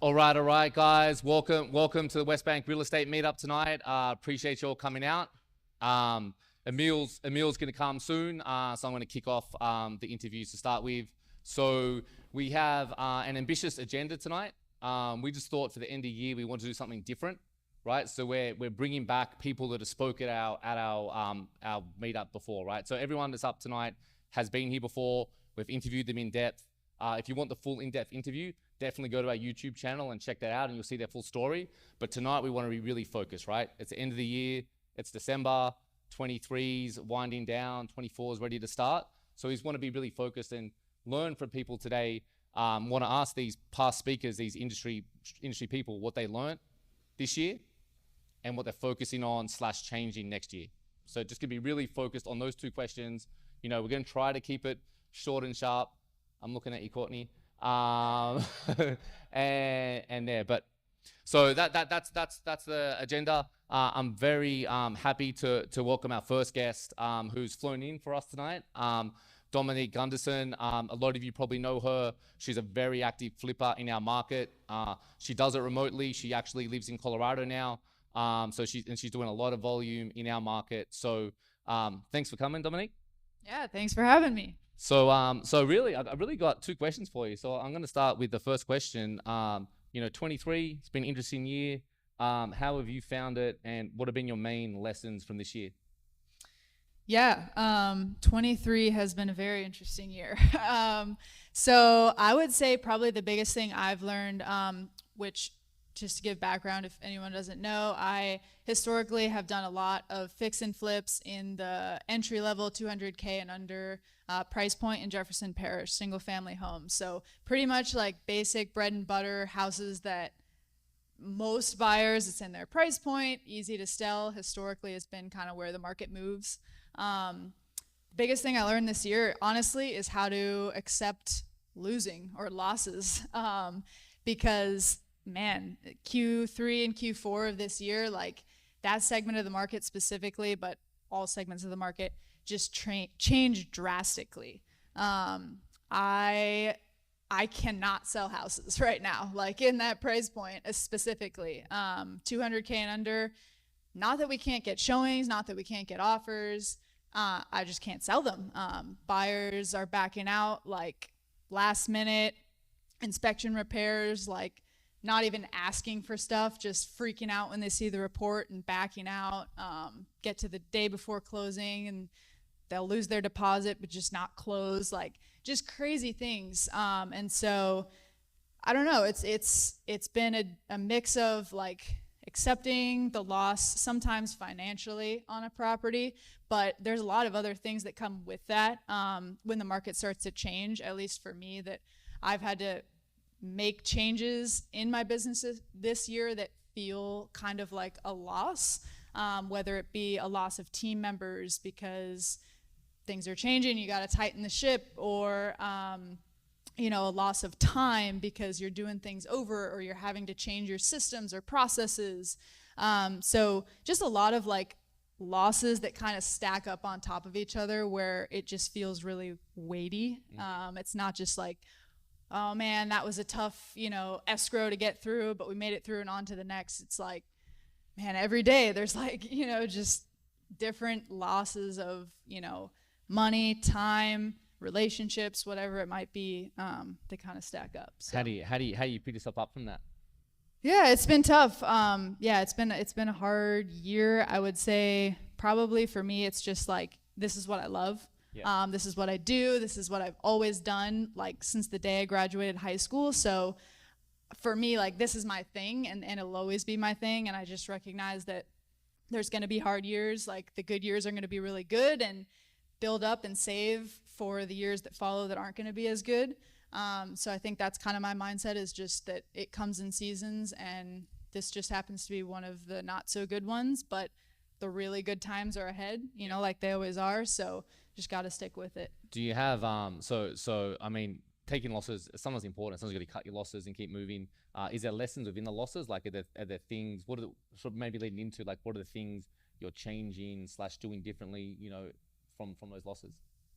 All right, guys. Welcome to the Westbank Real Estate Meetup tonight. Appreciate you all coming out. Emil's going to come soon, so I'm going to kick off the interviews to start with. So we have an ambitious agenda tonight. We just thought for the end of the year we want to do something different, right? So we're bringing back people that have spoke at our meetup before, right? So everyone that's up tonight has been here before. We've interviewed them in depth. If you want the full in-depth interview, definitely go to our YouTube channel and check that out and you'll see their full story. But tonight we want to be really focused, right? It's the end of the year, it's December, 23's winding down, 24's ready to start. So we just want to be really focused and learn from people today. Want to ask these past speakers, these industry people, what they learned this year and what they're focusing on / changing next year. So just gonna be really focused on those two questions. You know, we're gonna try to keep it short and sharp. I'm looking at you, Courtney. And there, but so that's the agenda. I'm very happy to welcome our first guest, who's flown in for us tonight. Dominique Gunderson. A lot of you probably know her. She's a very active flipper in our market. She does it remotely. She actually lives in Colorado now. So she's doing a lot of volume in our market. So thanks for coming, Dominique. Yeah, thanks for having me. So really, I've really got two questions for you. So I'm going to start with the first question. 23, it's been an interesting year. How have you found it, and what have been your main lessons from this year? Yeah, 23 has been a very interesting year. So I would say probably the biggest thing I've learned, which just to give background if anyone doesn't know, I historically have done a lot of fix and flips in the entry level 200K and under price point in Jefferson Parish, single family homes. So pretty much like basic bread and butter houses that most buyers, it's in their price point, easy to sell. Historically has been kind of where the market moves. Biggest thing I learned this year, honestly, is how to accept losing or losses, because man, Q3 and Q4 of this year, like that segment of the market specifically, but all segments of the market just changed drastically. I cannot sell houses right now, like in that price point specifically, 200K and under. Not that we can't get showings, not that we can't get offers. I just can't sell them. Buyers are backing out like last minute inspection repairs, like not even asking for stuff, just freaking out when they see the report and backing out, get to the day before closing and they'll lose their deposit but just not close, like just crazy things. And so I don't know, it's been a mix of like accepting the loss, sometimes financially on a property, but there's a lot of other things that come with that when the market starts to change, at least for me, that I've had to make changes in my businesses this year that feel kind of like a loss, whether it be a loss of team members because things are changing, you got to tighten the ship, or a loss of time because you're doing things over or you're having to change your systems or processes. So just a lot of like losses that kind of stack up on top of each other where it just feels really weighty. It's not just like, oh man, that was a tough, escrow to get through, but we made it through and on to the next. It's like, man, every day there's like, just different losses of, money, time, relationships, whatever it might be, they kind of stack up. So. How do you pick yourself up from that? Yeah, it's been tough. It's been a hard year. I would say probably for me, it's just like, this is what I love. Yeah. This is what I do. This is what I've always done, like since the day I graduated high school. So for me, like this is my thing, and it'll always be my thing. And I just recognize that there's going to be hard years. Like the good years are going to be really good, and build up and save for the years that follow that aren't going to be as good. So I think that's kind of my mindset, is just that it comes in seasons, and this just happens to be one of the not so good ones, but the really good times are ahead, like they always are. So just got to stick with it. Do you have so I mean, taking losses, sometimes important. Sometimes you got to cut your losses and keep moving. Is there lessons within the losses? Like are there things? What are sort of maybe leading into, like what are the things you're changing / doing differently? From those losses.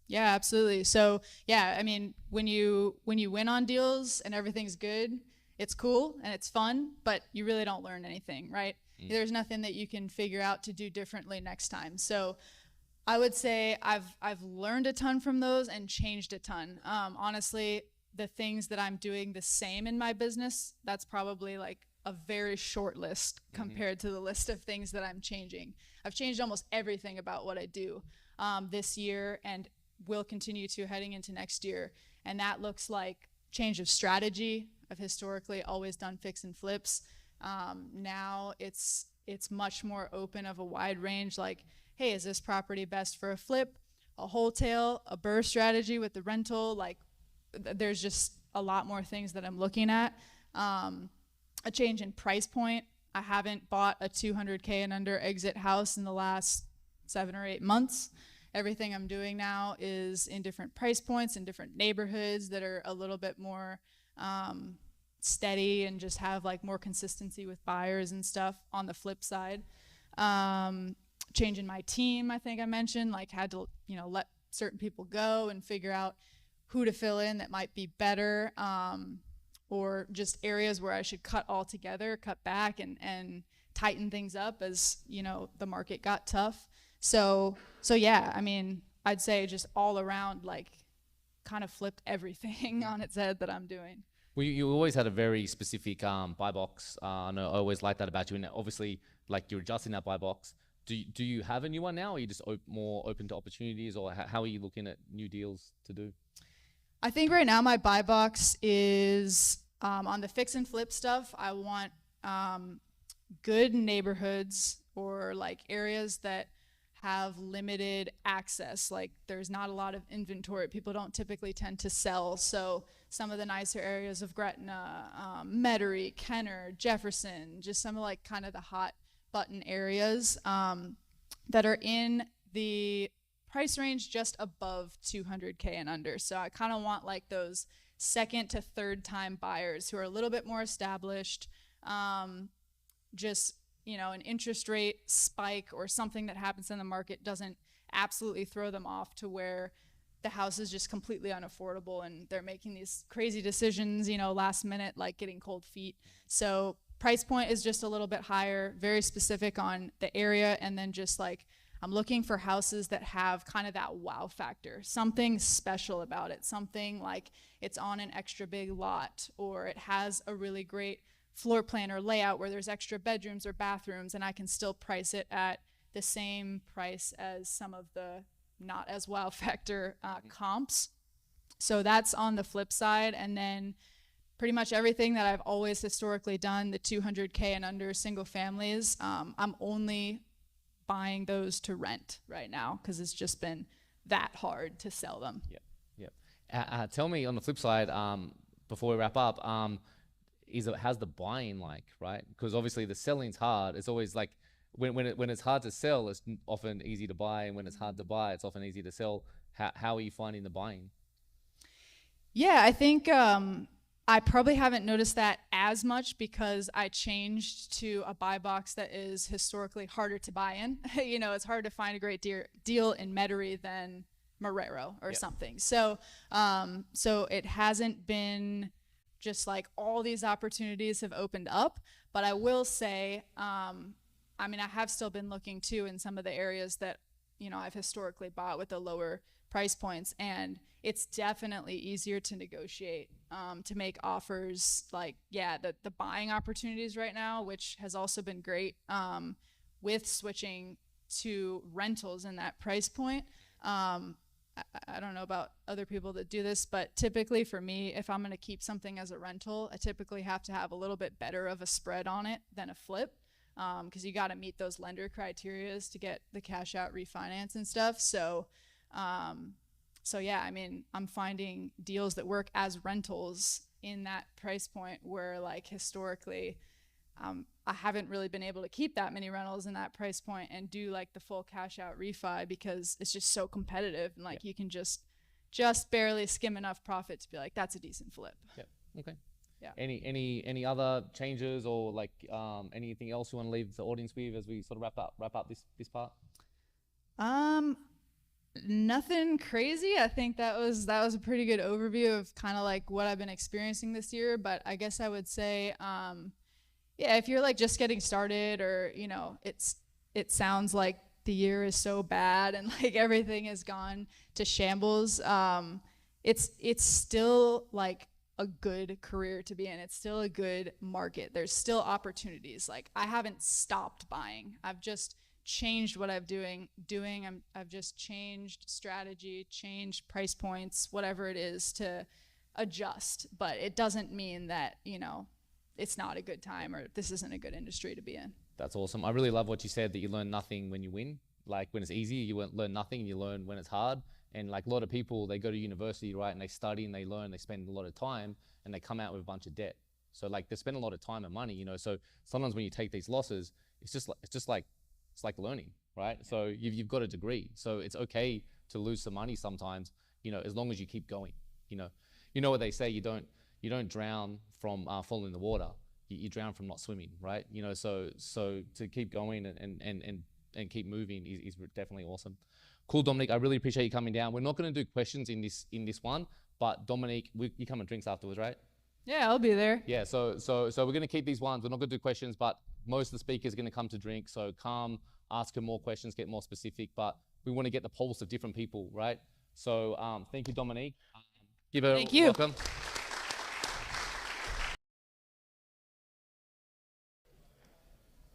Yeah, absolutely. So yeah, I mean, when you win on deals and everything's good, it's cool and it's fun, but you really don't learn anything, right? There's nothing that you can figure out to do differently next time. So I would say I've learned a ton from those and changed a ton. Honestly, the things that I'm doing the same in my business, that's probably like a very short list compared to the list of things that I'm changing. I've changed almost everything about what I do this year and will continue to heading into next year. And that looks like change of strategy. I've historically always done fix and flips. Now it's much more open of a wide range, like, hey, is this property best for a flip, a wholesale, a burr strategy with the rental? Like, there's just a lot more things that I'm looking at. A change in price point. I haven't bought a 200K and under exit house in the last 7 or 8 months. Everything I'm doing now is in different price points in different neighborhoods that are a little bit more steady and just have like more consistency with buyers and stuff. On the flip side, changing my team, I think I mentioned, like had to, let certain people go and figure out who to fill in that might be better, or just areas where I should cut altogether, cut back and tighten things up as, the market got tough. So yeah, I mean, I'd say just all around, like, kind of flipped everything on its head that I'm doing. Well, you always had a very specific buy box. I know I always like that about you. And obviously, like, you're adjusting that buy box. Do you have a new one now? Or are you just more open to opportunities? Or how are you looking at new deals to do? I think right now my buy box is on the fix and flip stuff. I want good neighborhoods or like areas that have limited access. Like, there's not a lot of inventory. People don't typically tend to sell. So some of the nicer areas of Gretna, Metairie, Kenner, Jefferson, just some of like kind of the hot button areas that are in the price range just above 200K and under. So I kind of want like those second to third time buyers who are a little bit more established, just, an interest rate spike or something that happens in the market doesn't absolutely throw them off to where the house is just completely unaffordable and they're making these crazy decisions, last minute, like getting cold feet. So price point is just a little bit higher, very specific on the area. And then just like, I'm looking for houses that have kind of that wow factor, something special about it, something like it's on an extra big lot, or it has a really great floor plan or layout where there's extra bedrooms or bathrooms, and I can still price it at the same price as some of the not as wow factor comps. So that's on the flip side. And then pretty much everything that I've always historically done, the 200K and under single families, I'm only buying those to rent right now because it's just been that hard to sell them. Yep. Tell me on the flip side, before we wrap up, how's the buying like, right? Because obviously the selling's hard. It's always like when it's hard to sell, it's often easy to buy, and when it's hard to buy, it's often easy to sell. How are you finding the buying? Yeah, I think I probably haven't noticed that as much because I changed to a buy box that is historically harder to buy in. It's hard to find a great deal in Metairie than Marrero or something. So it hasn't been just like all these opportunities have opened up. But I will say, I have still been looking too in some of the areas that, I've historically bought with the lower price points, and it's definitely easier to negotiate, to make offers. Like, the buying opportunities right now, which has also been great, with switching to rentals in that price point. I don't know about other people that do this, but typically for me, if I'm going to keep something as a rental, I typically have to have a little bit better of a spread on it than a flip, because you got to meet those lender criterias to get the cash out refinance and stuff. So yeah, I'm finding deals that work as rentals in that price point where, like, historically, I haven't really been able to keep that many rentals in that price point and do like the full cash out refi because it's just so competitive, and like you can just barely skim enough profit to be like, that's a decent flip. Yep. Okay. Yeah. Any other changes or like anything else you want to leave the audience with as we sort of wrap up this part? Nothing crazy. I think that was a pretty good overview of kind of like what I've been experiencing this year. But I guess I would say, yeah, if you're like just getting started, or you know, it sounds like the year is so bad and like everything has gone to shambles. It's still like a good career to be in. It's still a good market. There's still opportunities. Like I haven't stopped buying. I've just changed what I'm doing. I've just changed strategy, changed price points, whatever it is, to adjust. But it doesn't mean that, you know, it's not a good time or this isn't a good industry to be in. That's awesome. I really love what you said, that you learn nothing when you win. Like when it's easy, you learn nothing, and you learn when it's hard. And like a lot of people, they go to university, right? And they study and they learn, they spend a lot of time, and they come out with a bunch of debt. So like they spend a lot of time and money, you know. So sometimes when you take these losses, it's like learning, right? So you've got a degree, so it's okay to lose some money sometimes, you know, as long as you keep going. You know what they say, you don't drown from falling in the water, you drown from not swimming, right? You know, so to keep going and keep moving is definitely awesome. Cool, Dominique, I really appreciate you coming down. We're not going to do questions in this one, but Dominique, you come and drinks afterwards, right? Yeah, I'll be there. Yeah, so we're going to keep these ones. We're not going to do questions, but most of the speakers are going to come to drink. So come, ask her more questions, get more specific, but we want to get the pulse of different people, right? So thank you, Dominique. Give her a welcome.